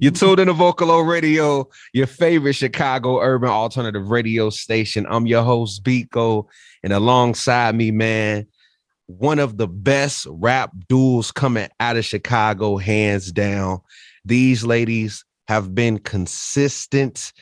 You tuned in to Vocalo Radio, your favorite Chicago urban alternative radio station. I'm your host, Bekoe, and alongside me, man, one of the best rap duels coming out of Chicago, hands down. These ladies have been consistent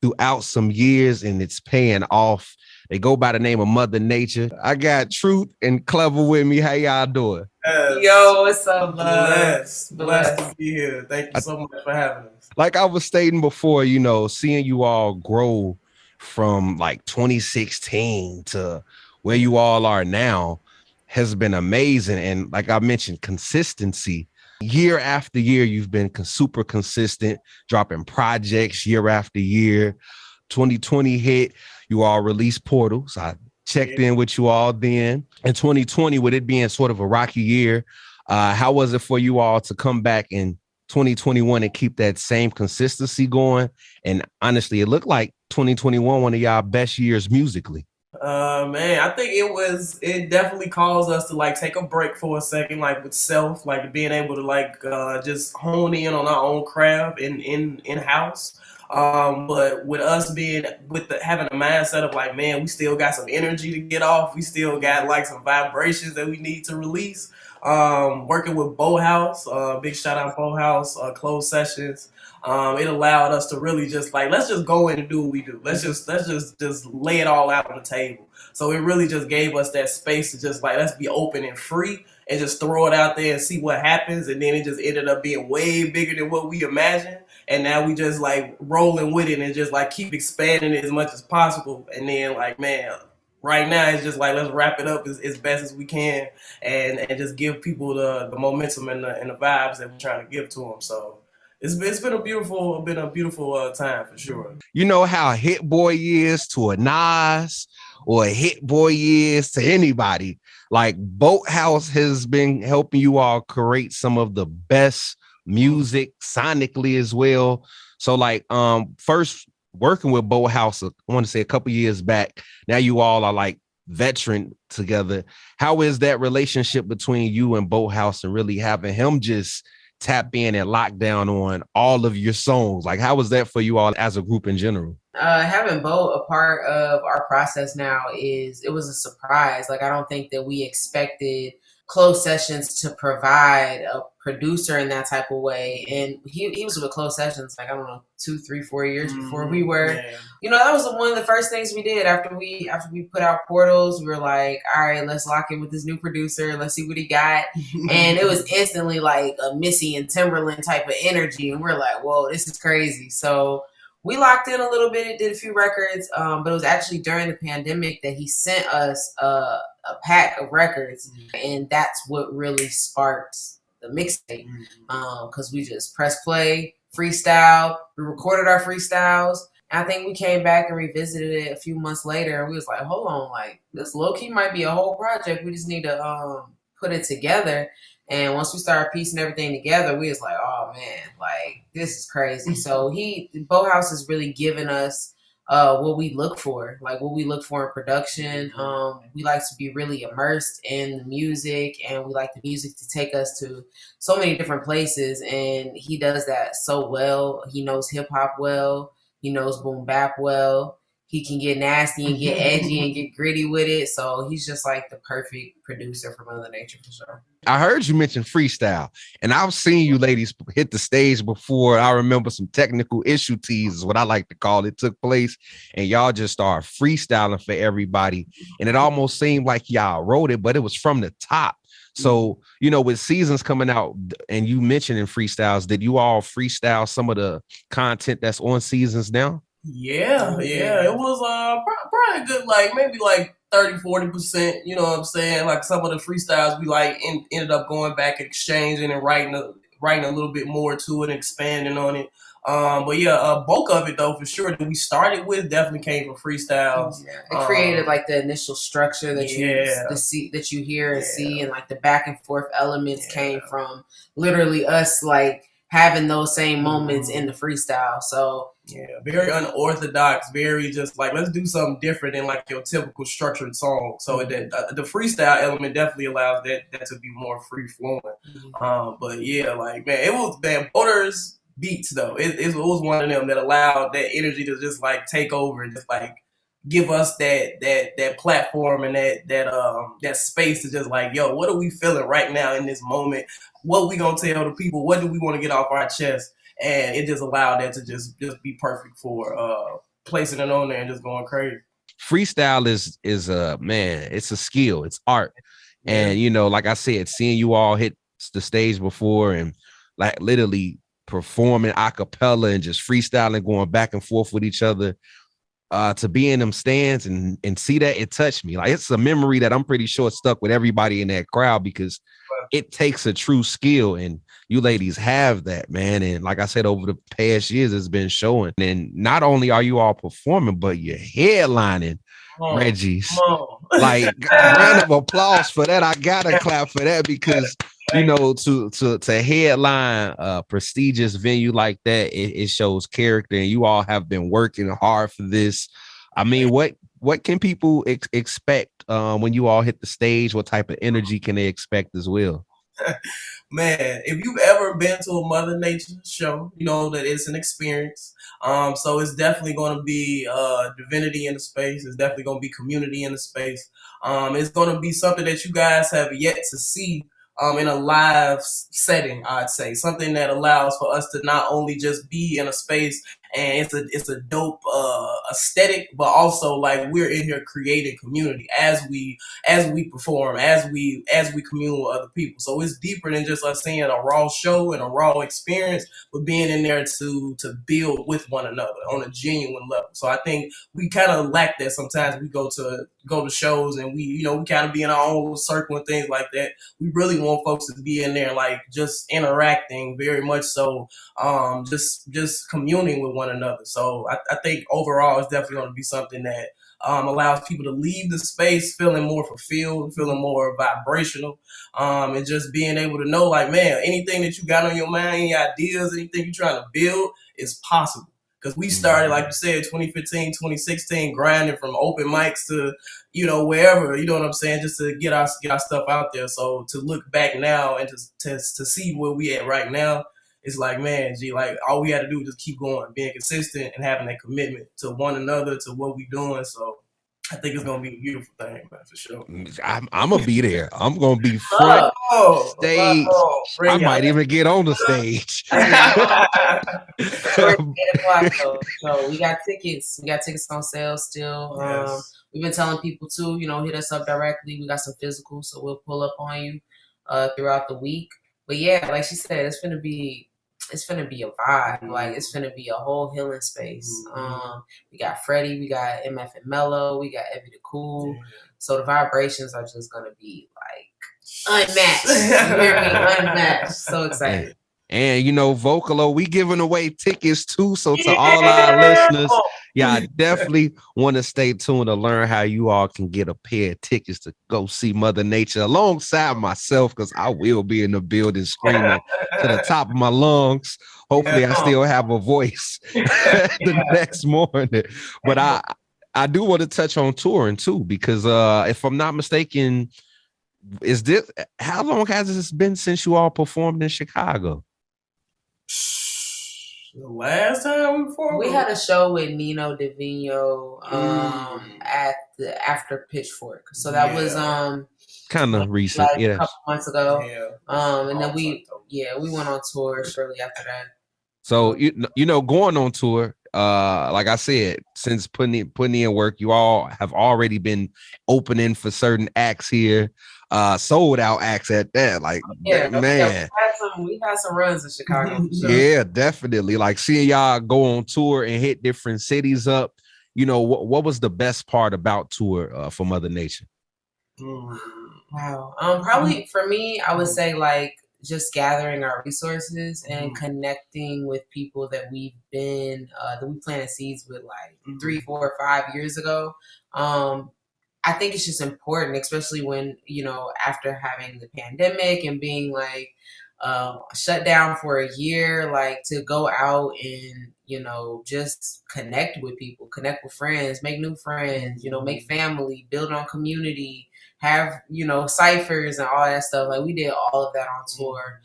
throughout some years, and it's paying off. They go by the name of Mother Nature. I got Truth and Clever with me. How y'all doing? Yo, what's up? Blessed to be here. Thank you so much for having us. Like I was stating before, you know, seeing you all grow from like 2016 to where you all are now has been amazing. And like I mentioned, consistency. Year after year, you've been super consistent, dropping projects year after year. 2020 hit, you all released Portals. I checked in with you all then. In 2020, with it being sort of a rocky year, how was it for you all to come back in 2021 and keep that same consistency going? And honestly, it looked like 2021, one of y'all best years musically. Man, I think it definitely caused us to like take a break for a second, like with self, like being able to like just hone in on our own craft in-house. But with us being having a mindset of like, man, we still got some energy to get off. We still got like some vibrations that we need to release. Working with Beau House, big shout out Beau House, closed sessions. It allowed us to really just like, let's just go in and do what we do. Let's just lay it all out on the table. So it really just gave us that space to just like, let's be open and free and just throw it out there and see what happens. And then it just ended up being way bigger than what we imagined. And now we just like rolling with it and just like keep expanding it as much as possible. And then like, man, right now it's just like, let's wrap it up as best as we can and just give people the momentum and the vibes that we're trying to give to them. So it's been a beautiful time for sure. You know how a Hit Boy is to a Nas or a Hit Boy is to anybody. Like Beau House has been helping you all create some of the best music sonically as well. So like first working with Beau House, I want to say a couple years back. Now you all are like veteran together. How is that relationship between you and Beau House and really having him just tap in and lock down on all of your songs? Like, how was that for you all as a group in general? Having Beau a part of our process now it was a surprise. Like, I don't think that we expected closed sessions to provide a producer in that type of way. And he was with closed sessions, like, I don't know, 2, 3, 4 years before we were, that was one of the first things we did after we put out Portals. We were like, all right, let's lock in with this new producer. Let's see what he got. And it was instantly like a Missy and Timberland type of energy. And we're like, whoa, this is crazy. So we locked in a little bit. It did a few records, but it was actually during the pandemic that he sent us a pack of records, and that's what really sparked the mixtape. Because we just press play, freestyle. We recorded our freestyles. I think we came back and revisited it a few months later, and we was like, hold on, like this low key might be a whole project. We just need to put it together. And once we started piecing everything together, we was like, oh man, like this is crazy. So Beau House has really given us what we look for, like what we look for in production. We like to be really immersed in the music, and we like the music to take us to so many different places. And he does that so well. He knows hip hop well. He knows boom bap well. He can get nasty and get edgy and get gritty with it. So he's just like the perfect producer for Mother Nature for sure. I heard you mention freestyle, and I've seen you ladies hit the stage before. I remember some technical issue teas, what I like to call it, took place, and y'all just started freestyling for everybody. And it almost seemed like y'all wrote it, but it was from the top. So, with seasons coming out, and you mentioned in freestyles, did you all freestyle some of the content that's on seasons now? Yeah. It was probably a good, like maybe like 30-40%, you know what I'm saying? Like some of the freestyles we like ended up going back, exchanging and writing a little bit more to it, expanding on it. But yeah, bulk of it though, for sure, that we started with definitely came from freestyles. It created like the initial structure that you hear and see, and like the back and forth elements came from literally us like having those same moments in the freestyle. So yeah, very unorthodox, very just like, let's do something different than like your typical structured song. So the freestyle element definitely allows that to be more free flowing. But yeah, like man, it was Voters beats though. It was one of them that allowed that energy to just like take over and just like give us that platform and that space to just like, yo, what are we feeling right now in this moment? What we gonna tell the people? What do we want to get off our chest? And it just allowed that to just be perfect for placing it on there and just going crazy. Freestyle is a man, it's a skill, it's art. And you know, like I said, seeing you all hit the stage before and like literally performing a cappella and just freestyling, going back and forth with each other, to be in them stands and see that, it touched me. Like, it's a memory that I'm pretty sure stuck with everybody in that crowd, because it takes a true skill, and you ladies have that, man. And like I said, over the past years, it's been showing. And not only are you all performing, but you're headlining Reggie's. Like, round of applause for that. I gotta clap for that, because you know, to headline a prestigious venue like that, it shows character, and you all have been working hard for this. I mean, what can people expect when you all hit the stage? What type of energy can they expect as well? Man, if you've ever been to a Mother Nature show, you know that it's an experience. So it's definitely going to be divinity in the space. It's definitely going to be community in the space. It's going to be something that you guys have yet to see in a live setting, I'd say. Something that allows for us to not only just be in a space and it's a dope aesthetic, but also like we're in here creating community as we perform, as we commune with other people. So it's deeper than just us seeing a raw show and a raw experience, but being in there to build with one another on a genuine level. So I think we kind of lack that sometimes. We go to shows and we kind of be in our own little circle and things like that. We really want folks to be in there like just interacting very much so, just communing with one another. So I think overall it's definitely going to be something that allows people to leave the space feeling more fulfilled, feeling more vibrational, and just being able to know, like, man, anything that you got on your mind, any ideas, anything you're trying to build is possible. Because we started, like you said, 2015, 2016, grinding from open mics to, wherever, you know what I'm saying, just to get our stuff out there. So to look back now and to see where we at right now, it's like, man, like all we had to do was just keep going, being consistent and having that commitment to one another, to what we doing. So I think it's gonna be a beautiful thing, man, for sure. I'm gonna be there. I'm gonna be front stage. I might even get on the stage. So we got tickets. We got tickets on sale still. Yes. We've been telling people to, hit us up directly. We got some physicals, so we'll pull up on you throughout the week. But yeah, like she said, it's gonna be a vibe. Like, it's gonna be a whole healing space. We got Freddie, we got MF and Mello, we got Evie the Cool. Yeah. So the vibrations are just gonna be like unmatched. You hear me? Unmatched. So excited. And Vocalo, we giving away tickets too. So to all our listeners, I definitely want to stay tuned to learn how you all can get a pair of tickets to go see Mother Nature alongside myself, because I will be in the building screaming to the top of my lungs. Hopefully I still have a voice the next morning. But I do want to touch on touring too, because if I'm not mistaken, how long has this been since you all performed in Chicago? The last time we performed, we had a show with Nino Divino at the after Pitchfork. So that was kind of recent, like a couple months ago. And then we went on tour shortly after that. So going on tour, like I said, since putting in work, you all have already been opening for certain acts here. Sold out acts at that. Like, man, we had some runs in Chicago. Sure. Yeah, definitely. Like, seeing y'all go on tour and hit different cities up. What was the best part about tour for Mother Nature? Wow. Probably for me, I would say like just gathering our resources and connecting with people that we've been that we planted seeds with like 3, 4, 5 years ago. I think it's just important, especially when, after having the pandemic and being like, shut down for a year, like to go out and, you know, just connect with people, connect with friends, make new friends, you know, make family, build on community, have, you know, ciphers and all that stuff. Like we did all of that on tour.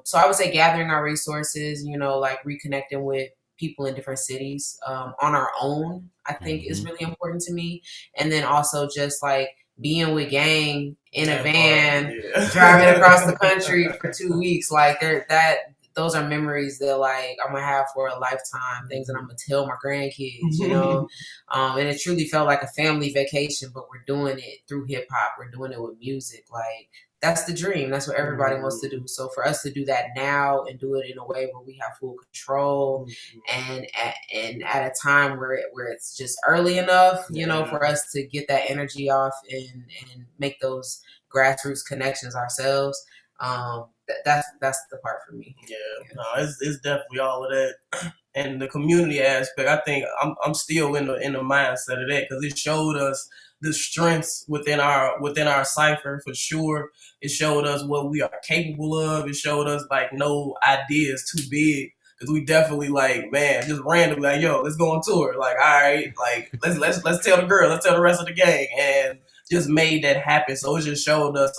So I would say gathering our resources, you know, like reconnecting with people in different cities on our own, I think is really important to me. And then also just like being with gang in a van, driving across the country for 2 weeks, like those are memories that like I'm gonna have for a lifetime. Things that I'm gonna tell my grandkids, you know. And it truly felt like a family vacation, but we're doing it through hip hop. We're doing it with music. Like that's the dream. That's what everybody wants to do. So for us to do that now and do it in a way where we have full control and at a time where it's just early enough, you know, for us to get that energy off and make those grassroots connections ourselves. That's the part for me. No, it's definitely all of that, and the community aspect. I think I'm still in the mindset of that because it showed us the strengths within our cipher for sure. It showed us what we are capable of. It showed us like no idea is too big. Cause we definitely like, man, just randomly like, yo, let's go on tour. Like, all right, like let's tell the girl, let's tell the rest of the gang, and just made that happen. So it just showed us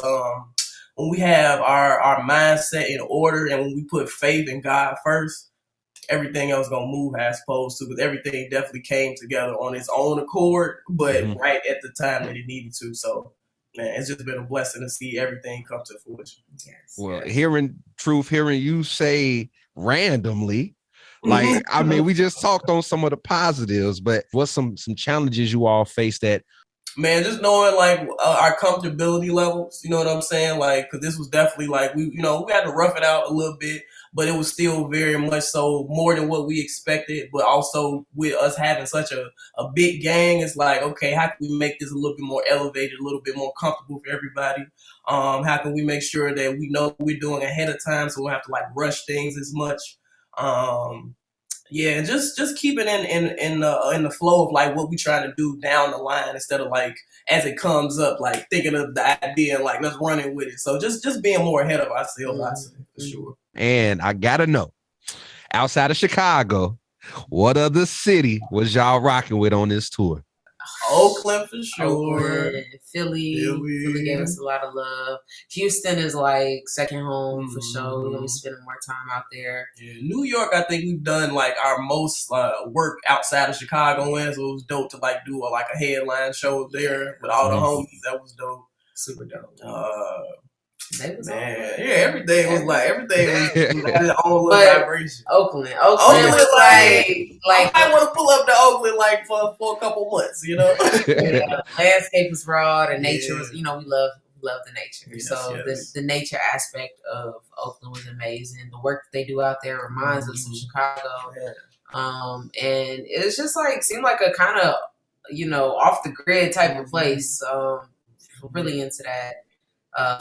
when we have our mindset in order and when we put faith in God first, everything else gonna move as supposed to. Because everything definitely came together on its own accord, but right at the time that it needed to. So, man, it's just been a blessing to see everything come to fruition. Yes. Well, hearing you say randomly, like I mean, we just talked on some of the positives, but what's some challenges you all face that? Man, just knowing like our comfortability levels, you know what I'm saying? Like, cause this was definitely like we had to rough it out a little bit, but it was still very much so more than what we expected. But also with us having such a big gang, it's like, okay, how can we make this a little bit more elevated, a little bit more comfortable for everybody? How can we make sure that we know what we're doing ahead of time so we don't have to like rush things as much? Yeah, just keep it in the flow of like what we trying to do down the line instead of like as it comes up, like thinking of the idea and like let's run it with it. So just being more ahead of ourselves, I say, for sure. And I gotta know, outside of Chicago, what other city was y'all rocking with on this tour? Oakland for sure. Oakland, Philly gave us a lot of love. Houston is like second home for sure. We're gonna be spending more time out there. Yeah, New York, I think we've done like our most work outside of Chicago, and so it was dope to like do a headline show there with all the homies. That was dope. Super dope. Everything was had its own little vibration. Oakland was like I want to pull up to Oakland like for a couple months, you know. Landscape was raw, the nature was, you know, we love the nature. The nature aspect of Oakland was amazing. The work that they do out there reminds us of Chicago. And it's just like seemed like a kind of, you know, off the grid type of place. Really into that.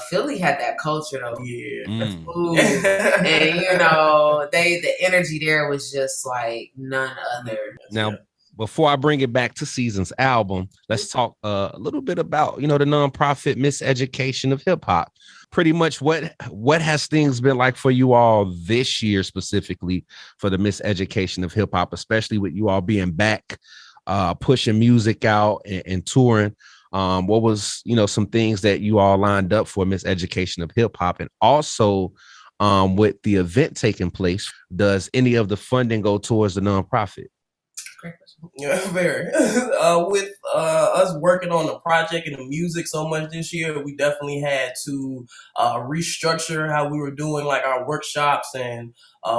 Philly had that culture though. The food. And you know, the energy there was just like none other. Now, before I bring it back to Season's album, let's talk a little bit about, you know, the nonprofit Miseducation of HipHop. Pretty much what has things been like for you all this year, specifically for the Miseducation of HipHop, especially with you all being back, pushing music out and touring. What was, you know, some things that you all lined up for Miseducation of HipHop, and also with the event taking place, does any of the funding go towards the nonprofit? Yeah, very. With us working on the project and the music so much this year, we definitely had to restructure how we were doing like our workshops and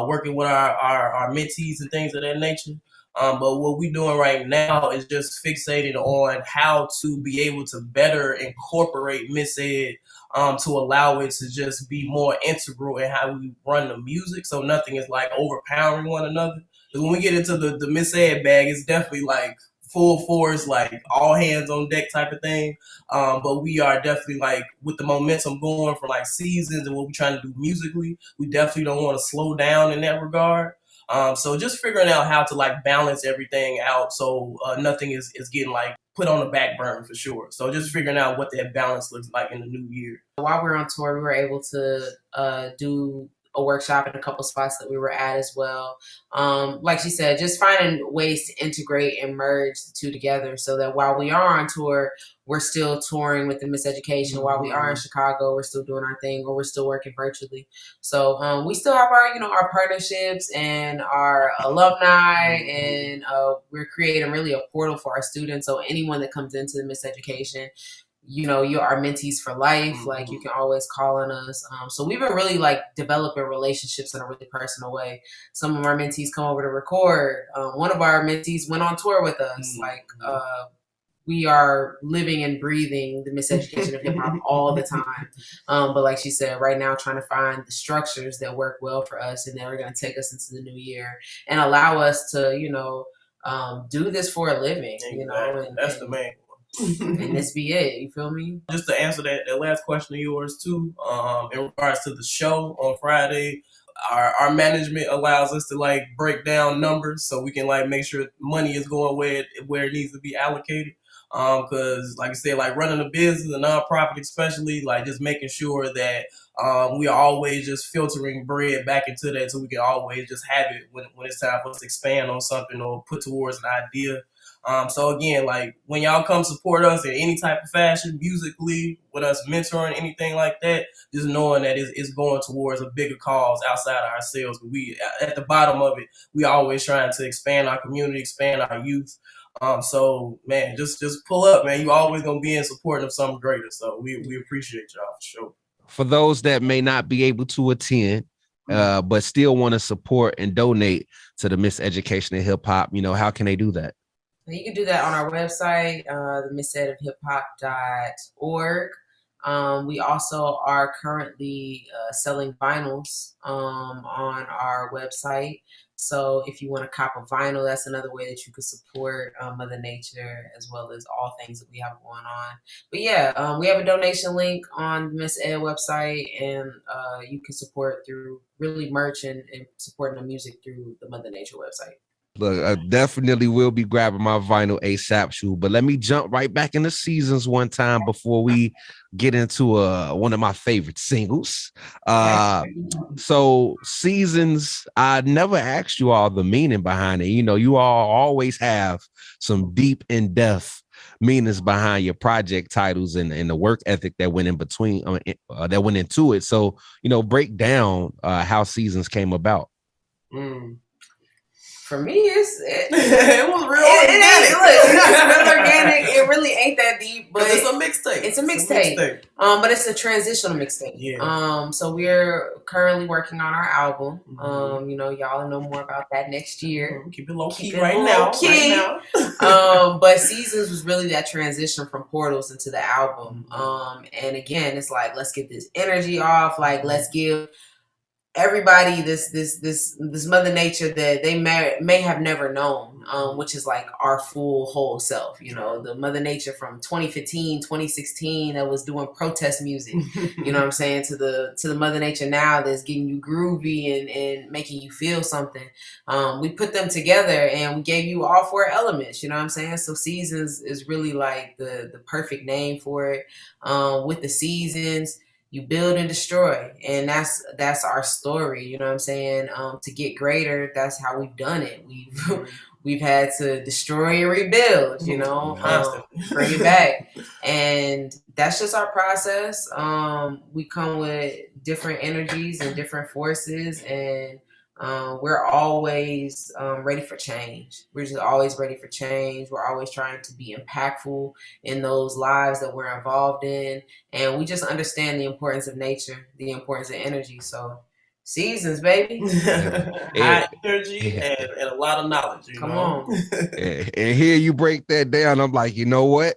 working with our mentees and things of that nature. But what we're doing right now is just fixated on how to be able to better incorporate Miss Ed to allow it to just be more integral in how we run the music. So nothing is like overpowering one another. Because when we get into the Miss Ed bag, it's definitely like full force, like all hands on deck type of thing. But we are definitely like with the momentum going for like seasons and what we're trying to do musically, we definitely don't want to slow down in that regard. So just figuring out how to like balance everything out so nothing is getting like put on the back burner for sure. So just figuring out what that balance looks like in the new year. While we were on tour, we were able to do a workshop in a couple spots that we were at as well. Like she said, just finding ways to integrate and merge the two together so that while we are on tour, we're still touring with the Miseducation. While we are in Chicago, we're still doing our thing, or we're still working virtually. So we still have our partnerships and our alumni, and we're creating really a portal for our students. So anyone that comes into the Miseducation, you're our mentees for life. Like, you can always call on us. So we've been really like developing relationships in a really personal way. Some of our mentees come over to record. One of our mentees went on tour with us. Like, we are living and breathing the Miseducation of HipHop all the time. But like she said, right now trying to find the structures that work well for us and that are going to take us into the new year and allow us to, do this for a living, and that's the main. And this be it. You feel me? Just to answer that last question of yours too, in regards to the show on Friday, our management allows us to like break down numbers so we can like make sure money is going where it needs to be allocated. Because like I said, like running a business, a nonprofit especially, like just making sure that we are always just filtering bread back into that so we can always just have it when it's time for us to expand on something or put towards an idea. So again, like when y'all come support us in any type of fashion, musically, with us mentoring, anything like that, just knowing that it's going towards a bigger cause outside of ourselves. But we, at the bottom of it, we always trying to expand our community, expand our youth. So man, just pull up, man. You always gonna be in support of something greater. So we appreciate y'all for sure. For those that may not be able to attend, but still want to support and donate to the Miseducation of HipHop, how can they do that? You can do that on our website, the miseducationofhiphop.org. We also are currently selling vinyls on our website. So if you want to cop a vinyl, that's another way that you can support Mother Nature, as well as all things that we have going on. But yeah, we have a donation link on the Miss Ed website, and you can support through really merch and supporting the music through the Mother Nature website. Look, I definitely will be grabbing my vinyl ASAP shoe, but let me jump right back into Seasons one time before we get into one of my favorite singles. So Seasons, I never asked you all the meaning behind it. You all always have some deep in-depth meanings behind your project titles and the work ethic that went in between, that went into it. So, break down how Seasons came about. For me, it was real organic. It's real organic. It really ain't that deep, but it's a mixtape. It's a mixtape. But it's a transitional mixtape. Yeah. So we're currently working on our album. Y'all know more about that next year. Keep it low key right now. But Seasons was really that transition from Portals into the album. And again, it's like, let's get this energy off. Like, let's give everybody this Mother Nature that they may have never known, which is like our full whole self, the Mother Nature from 2015, 2016 that was doing protest music, you know what I'm saying, to the Mother Nature now that's getting you groovy and making you feel something. We put them together and we gave you all four elements, you know what I'm saying? So Seasons is really like the perfect name for it. With the seasons, you build and destroy, and that's our story. You know what I'm saying? To get greater, that's how we've done it. We've had to destroy and rebuild. Bring it back, and that's just our process. We come with different energies and different forces, and we're always ready for change. We're just always ready for change. We're always trying to be impactful in those lives that we're involved in. And we just understand the importance of nature, the importance of energy. So Seasons, baby. High energy and a lot of knowledge. Come on. And here you break that down. I'm like, you know what?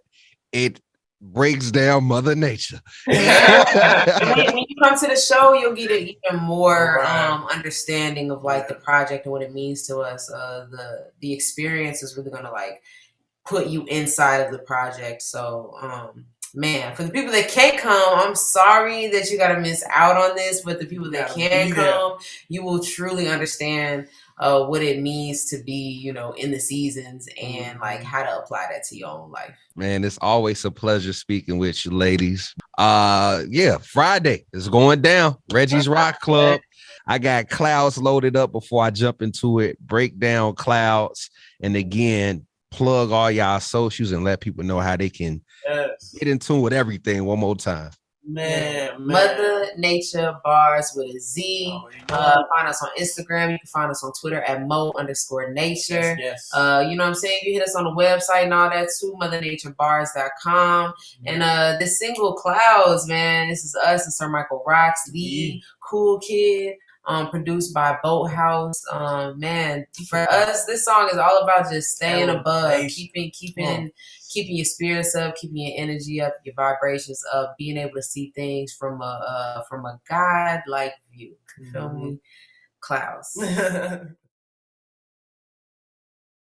It breaks down Mother Nature. When you come to the show, you'll get an even more understanding of like the project and what it means to us. The experience is really gonna like put you inside of the project. So man, for the people that can't come, I'm sorry that you gotta miss out on this, but the people that can come, you will truly understand what it means to be, you know, in the seasons and like how to apply that to your own life. Man, it's always a pleasure speaking with you, ladies. Yeah, Friday is going down. Reggie's Rock Club. I got Clouds loaded up before I jump into it. Break down Clouds. And again, plug all y'all socials and let people know how they can get in tune with everything one more time. Man. Mother Nature Bars with a Z. Find us on Instagram. You can find us on Twitter at mo_nature. Yes. You know what I'm saying? You hit us on the website and all that too, mothernaturebars.com. And this single Clouds, man, this is us and Sir Michael Rocks, the cool kid. Produced by Beau House. Man, for us, this song is all about just staying above, keeping your spirits up, keeping your energy up, your vibrations up, being able to see things from a God-like view. You feel me? Clouds.